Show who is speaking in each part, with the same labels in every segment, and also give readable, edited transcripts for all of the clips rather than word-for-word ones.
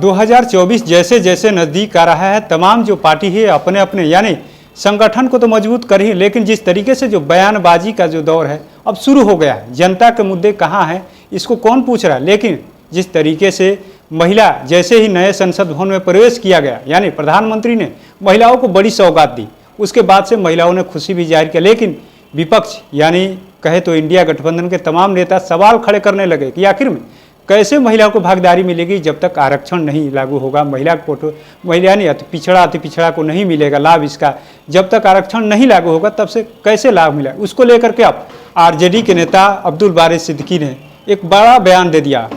Speaker 1: 2024 जैसे जैसे नज़दीक आ रहा है, तमाम जो पार्टी है अपने अपने यानी संगठन को तो मजबूत कर ही, लेकिन जिस तरीके से जो बयानबाजी का जो दौर है अब शुरू हो गया है। जनता के मुद्दे कहाँ हैं इसको कौन पूछ रहा है, लेकिन जिस तरीके से महिला जैसे ही नए संसद भवन में प्रवेश किया गया, यानी प्रधानमंत्री ने महिलाओं को बड़ी सौगात दी, उसके बाद से महिलाओं ने खुशी भी जाहिर किया। लेकिन विपक्ष यानी कहे तो इंडिया गठबंधन के तमाम नेता सवाल खड़े करने लगे कि आखिर में कैसे महिलाओं को भागीदारी मिलेगी जब तक आरक्षण नहीं लागू होगा, महिला यानी अति पिछड़ा को नहीं मिलेगा लाभ इसका, जब तक आरक्षण नहीं लागू होगा तब से कैसे लाभ मिला। उसको लेकर के अब आरजेडी के नेता अब्दुल बारी सिद्दीकी ने एक बड़ा बयान दे दिया।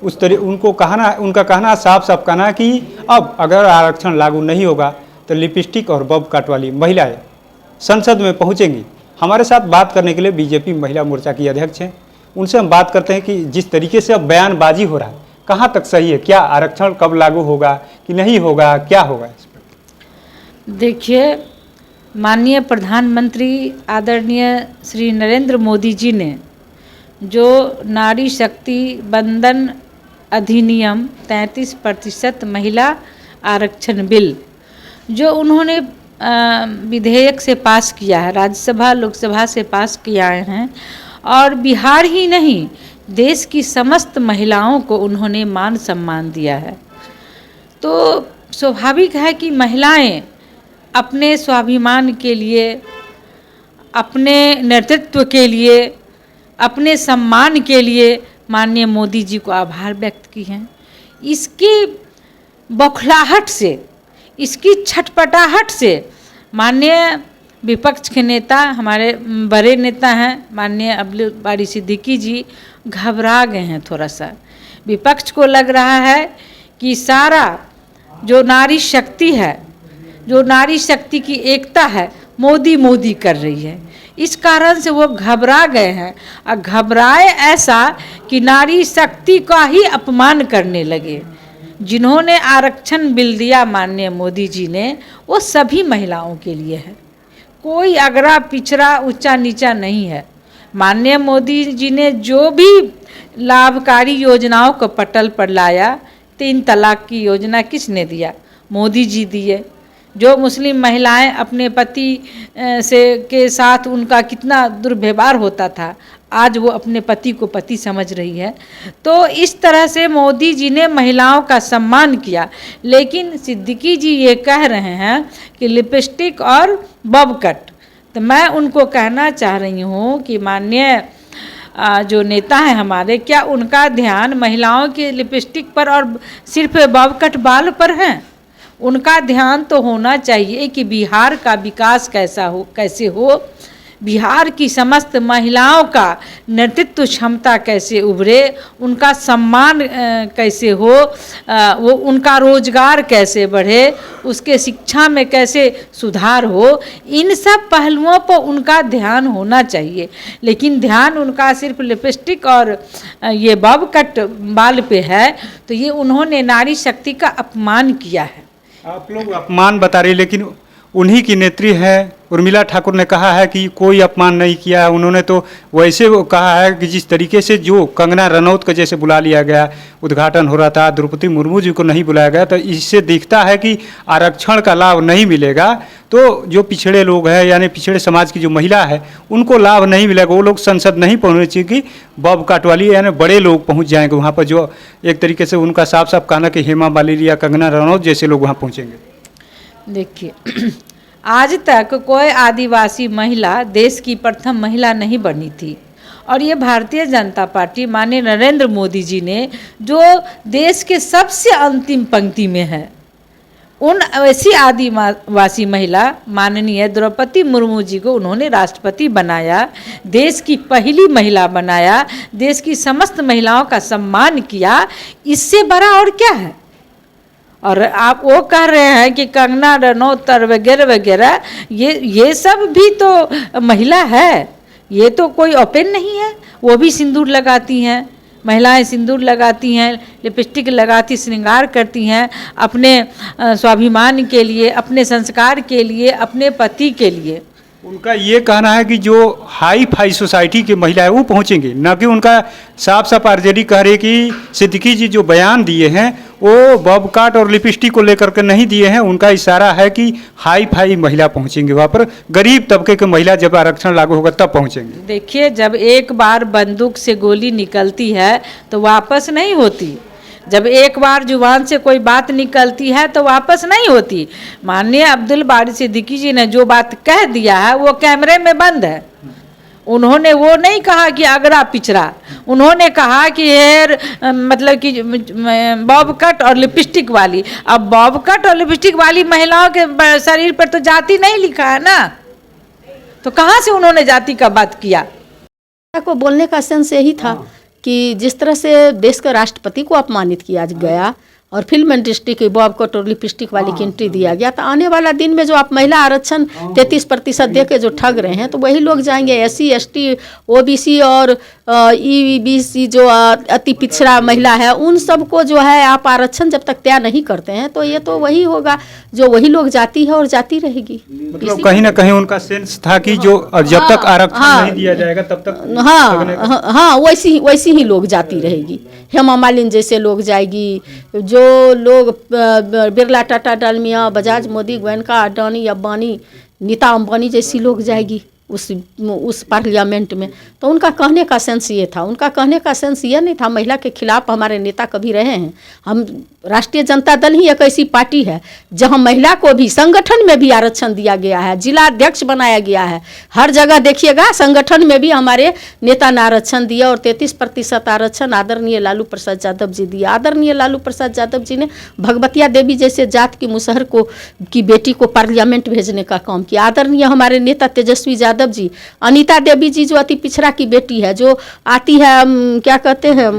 Speaker 1: उनका कहना साफ कहना कि अब अगर आरक्षण लागू नहीं होगा तो लिपस्टिक और बब कट वाली महिलाएं संसद में पहुंचेंगी। हमारे साथ बात करने के लिए बीजेपी महिला मोर्चा की अध्यक्ष हैं, उनसे हम बात करते हैं कि जिस तरीके से अब बयानबाजी हो रहा है कहाँ तक सही है, क्या आरक्षण कब लागू होगा कि नहीं होगा, क्या होगा इस पर?
Speaker 2: देखिए, माननीय प्रधानमंत्री आदरणीय श्री नरेंद्र मोदी जी ने जो नारी शक्ति बंधन अधिनियम 33% महिला आरक्षण बिल जो उन्होंने विधेयक से पास किया है, राज्यसभा लोकसभा से पास किया हैं, और बिहार ही नहीं देश की समस्त महिलाओं को उन्होंने मान सम्मान दिया है। तो स्वाभाविक है कि महिलाएं अपने स्वाभिमान के लिए, अपने नेतृत्व के लिए, अपने सम्मान के लिए माननीय मोदी जी को आभार व्यक्त की हैं। इसकी बौखलाहट से, इसकी छटपटाहट से माननीय विपक्ष के नेता, हमारे बड़े नेता हैं माननीय अब्दुल बारी सिद्दीकी जी, घबरा गए हैं थोड़ा सा। विपक्ष को लग रहा है कि सारा जो नारी शक्ति है, जो नारी शक्ति की एकता है, मोदी कर रही है। इस कारण से वो घबरा गए हैं, और घबराए ऐसा कि नारी शक्ति का ही अपमान करने लगे। जिन्होंने आरक्षण बिल दिया माननीय मोदी जी ने, वो सभी महिलाओं के लिए है, कोई अगरा पिछड़ा ऊंचा नीचा नहीं है। माननीय मोदी जी ने जो भी लाभकारी योजनाओं को पटल पर लाया, 3 तलाक की योजना किसने दिया? मोदी जी दिए। जो मुस्लिम महिलाएं अपने पति के साथ उनका कितना दुर्व्यवहार होता था, आज वो अपने पति को पति समझ रही है। तो इस तरह से मोदी जी ने महिलाओं का सम्मान किया। लेकिन सिद्दीकी जी ये कह रहे हैं कि लिपस्टिक और बब कट, तो मैं उनको कहना चाह रही हूँ कि माननीय जो नेता हैं हमारे, क्या उनका ध्यान महिलाओं के लिपस्टिक पर और सिर्फ बब कट बाल पर है? उनका ध्यान तो होना चाहिए कि बिहार का विकास कैसे हो, बिहार की समस्त महिलाओं का नेतृत्व क्षमता कैसे उभरे, उनका सम्मान कैसे हो, वो उनका रोजगार कैसे बढ़े, उसके शिक्षा में कैसे सुधार हो, इन सब पहलुओं पर उनका ध्यान होना चाहिए। लेकिन ध्यान उनका सिर्फ लिपस्टिक और ये बब कट बाल पे है, तो ये उन्होंने नारी शक्ति का अपमान किया है।
Speaker 1: आप लोग अपमान बता रही, लेकिन उन्हीं की नेत्री है उर्मिला ठाकुर ने कहा है कि कोई अपमान नहीं किया। उन्होंने तो वैसे वो कहा है कि जिस तरीके से जो कंगना रनौत को जैसे बुला लिया गया, उद्घाटन हो रहा था, द्रौपदी मुर्मू जी को नहीं बुलाया गया, तो इससे दिखता है कि आरक्षण का लाभ नहीं मिलेगा। तो जो पिछड़े लोग हैं यानी पिछड़े समाज की जो महिला है उनको लाभ नहीं मिलेगा, वो लोग संसद नहीं पहुँचने चाहिए कि बब कट वाली यानी बड़े लोग पहुँच जाएंगे वहाँ पर। जो एक तरीके से उनका साफ कहना कि हेमा मालिनी या कंगना रनौत जैसे लोग वहाँ पहुँचेंगे।
Speaker 2: देखिए, आज तक कोई आदिवासी महिला देश की प्रथम महिला नहीं बनी थी, और ये भारतीय जनता पार्टी माननीय नरेंद्र मोदी जी ने जो देश के सबसे अंतिम पंक्ति में है, उन ऐसी आदिवासी महिला माननीय द्रौपदी मुर्मू जी को उन्होंने राष्ट्रपति बनाया, देश की पहली महिला बनाया, देश की समस्त महिलाओं का सम्मान किया। इससे बड़ा और क्या है? और आप वो कह रहे हैं कि कंगना रनौत वगैरह वगैरह, ये सब भी तो महिला है, ये तो कोई ओपन नहीं है। वो भी सिंदूर लगाती हैं, महिलाएं सिंदूर लगाती हैं, लिपस्टिक लगाती, श्रृंगार करती हैं अपने स्वाभिमान के लिए, अपने संस्कार के लिए, अपने पति के लिए।
Speaker 1: उनका ये कहना है कि जो हाई फाई सोसाइटी की महिला है वो पहुंचेंगे, न कि उनका साफ साफ आरजेडी कह रही कि सिद्दीकी जी जो बयान दिए हैं वो बॉब काट और लिपस्टिक को लेकर के नहीं दिए हैं। उनका इशारा है कि हाई फाई महिला पहुंचेंगे वहाँ पर, गरीब तबके के महिला जब आरक्षण लागू होगा तब पहुंचेंगे।
Speaker 2: देखिए, जब एक बार बंदूक से गोली निकलती है तो वापस नहीं होती। जब एक बार जुबान से कोई बात निकलती है तो वापस नहीं होती। माननीय अब्दुल बारी सिद्दीकी जी ने जो बात कह दिया है वो कैमरे में बंद है। उन्होंने वो नहीं कहा कि अगड़ा पिछड़ा, उन्होंने कहा कि हेयर मतलब कि बॉब कट और लिपस्टिक वाली। अब बॉब कट और लिपस्टिक वाली महिलाओं के शरीर पर तो जाति नहीं लिखा है ना, तो कहाँ से उन्होंने जाति का बात किया।
Speaker 3: को बोलने का सेंस यही था कि जिस तरह से देश के राष्ट्रपति को अपमानित किया गया और फिल्म इंडस्ट्री की बॉब कट और लिपस्टिक वाली की एंट्री दिया गया, तो आने वाला दिन में जो आप महिला आरक्षण 33% दे के जो ठग रहे हैं तो वही लोग जाएंगे। SC ST OBC और EBC जो अति पिछड़ा महिला है उन सबको जो है आप आरक्षण जब तक तय नहीं करते हैं तो ये तो वही होगा, जो वही लोग जाती है और जाती रहेगी।
Speaker 1: मतलब कहीं ना कहीं उनका सेंस था कि जो जब तक आरक्षण नहीं दिया जाएगा तब तक
Speaker 3: हाँ वैसी ही लोग जाती रहेगी। हेमा मालिनी जैसे लोग जाएगी, जो लोग बिरला, टाटा, डालमिया, बजाज, मोदी, गोयनका, अडानी, अंबानी, नीता अंबानी जैसी लोग जाएगी उस पार्लियामेंट में। तो उनका कहने का सेंस ये था, उनका कहने का सेंस ये नहीं था महिला के खिलाफ हमारे नेता कभी रहे हैं। हम राष्ट्रीय जनता दल ही एक ऐसी पार्टी है जहां महिला को भी संगठन में भी आरक्षण दिया गया है, जिला अध्यक्ष बनाया गया है। हर जगह देखिएगा संगठन में भी हमारे नेता ने आरक्षण दिया और 33% आरक्षण आदरणीय लालू प्रसाद यादव जी दिया। आदरणीय लालू प्रसाद यादव जी ने भगवतिया देवी जैसे जात की मुसहर को की बेटी को पार्लियामेंट भेजने का काम किया। आदरणीय हमारे नेता तेजस्वी यादव जी, अनीता देवी जी जो अति पिछड़ा की बेटी है, जो आती है क्या कहते हैं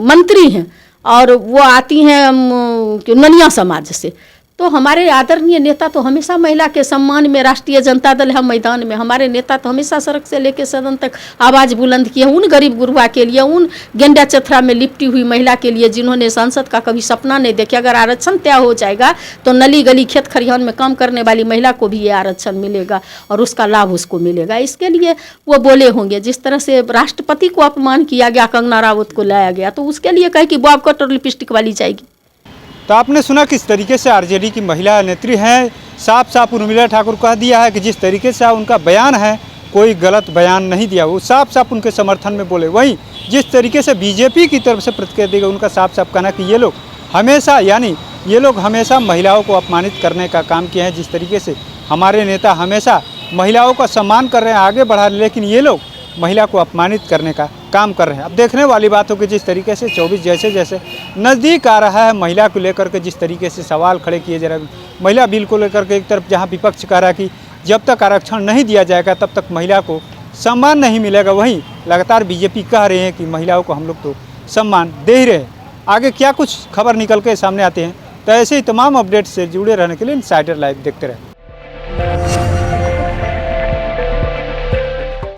Speaker 3: मंत्री हैं और वो आती हैं ननिया समाज से। तो हमारे आदरणीय नेता तो हमेशा महिला के सम्मान में, राष्ट्रीय जनता दल है मैदान में, हमारे नेता तो हमेशा सड़क से लेकर सदन तक आवाज़ बुलंद किए उन गरीब गुरबा के लिए, उन गेंडा चथरा में लिपटी हुई महिला के लिए जिन्होंने संसद का कभी सपना नहीं देखे। अगर आरक्षण तय हो जाएगा तो नली गली खेत खरिहान में काम करने वाली महिला को भी ये आरक्षण मिलेगा और उसका लाभ उसको मिलेगा। इसके लिए वो बोले होंगे। जिस तरह से राष्ट्रपति को अपमान किया गया, कंगना रावत को लाया गया, तो उसके लिए कहे कि बॉब कट और लिपस्टिक वाली जाएगी।
Speaker 1: तो आपने सुना किस तरीके से आरजेडी की महिला नेत्री हैं, साफ साफ उर्मिला ठाकुर कह दिया है कि जिस तरीके से उनका बयान है कोई गलत बयान नहीं दिया, वो साफ साफ उनके समर्थन में बोले। वहीं जिस तरीके से बीजेपी की तरफ से प्रतिक्रिया देगा उनका साफ साफ कहना कि ये लोग हमेशा महिलाओं को अपमानित करने का काम किया है। जिस तरीके से हमारे नेता हमेशा महिलाओं का सम्मान कर रहे हैं, आगे बढ़ा रहे हैं, लेकिन ये लोग महिला को अपमानित करने का काम कर रहे हैं। अब देखने वाली बात हो कि जिस तरीके से 24 जैसे जैसे नज़दीक आ रहा है, महिला को लेकर के जिस तरीके से सवाल खड़े किए जा रहे हैं, महिला बिल को लेकर के एक तरफ जहां विपक्ष कह रहा है कि जब तक आरक्षण नहीं दिया जाएगा तब तक महिला को सम्मान नहीं मिलेगा, वहीं लगातार बीजेपी कह रहे हैं कि महिलाओं को हम लोग तो सम्मान दे ही रहे। आगे क्या कुछ खबर निकल के सामने आते हैं, तो ऐसे ही तमाम अपडेट से जुड़े रहने के लिए इनसाइडर लाइव देखते रहें।